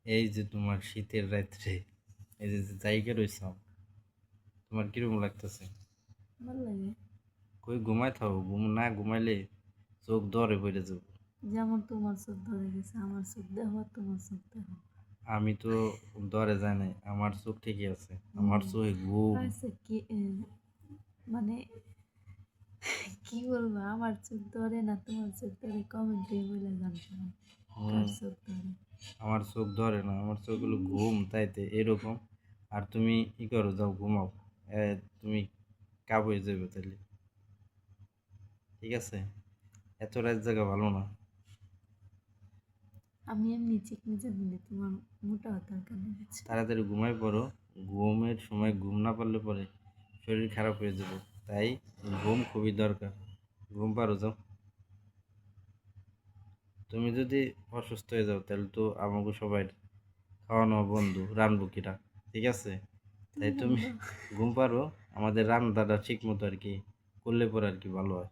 এই যে তোমার শীতের রাত্রে এই যে জায়গা রয়েছ, তোমার কিরকম লাগতেছে? ভালো লাগে। কই ঘুমাই থাও, না ঘুমাইলে চোখ ধরে পড়ে যাব। যেমন তোমার চোখ ধরে গেছে, আমার চোখ দেখো, তোমার চোখ দেখো। আমি তো ধরে যাই নাই, আমার চোখ ঠিকই আছে, আমার হুম। চোখে ঘুম। আচ্ছা কি মানে কি বলবো, আমার চোখ ধরে না তোমার চোখ ধরে, কমেন্টে বলে জানতে হবে কার হুম, চোখ ধরে। আমার চোখ ধরে না, আমার চোখ হলো ঘুম, তাইতে এরকম। আর তুমি ই করো, যাও ঘুমাও। তুমি কাব হয়ে যাবে তাহলে, ঠিক আছে? এত রাত জায়গা ভালো না। আমি এমনি চিকনি চাকনি, তোমার মোটা হতার কেন বুঝছো? তাড়াতাড়ি ঘুমাই পড়ো। ঘুমের সময় ঘুম না পারলে পরে শরীর খারাপ হয়ে যাবে। তাই ঘুম খুবই দরকার। ঘুম পারো, যাও। তুমি যদি অসুস্থ হয়ে যাও তাহলে তো আমাকে সবাই খাওয়ানো বন্ধু, রানবো কিরা, ঠিক আছে? তুমি তাই তুমি রান্না। ঘুম পারো, আমাদের রান্নাটা ঠিক মতো আর কি করলে পরে আর কি ভালো হয়।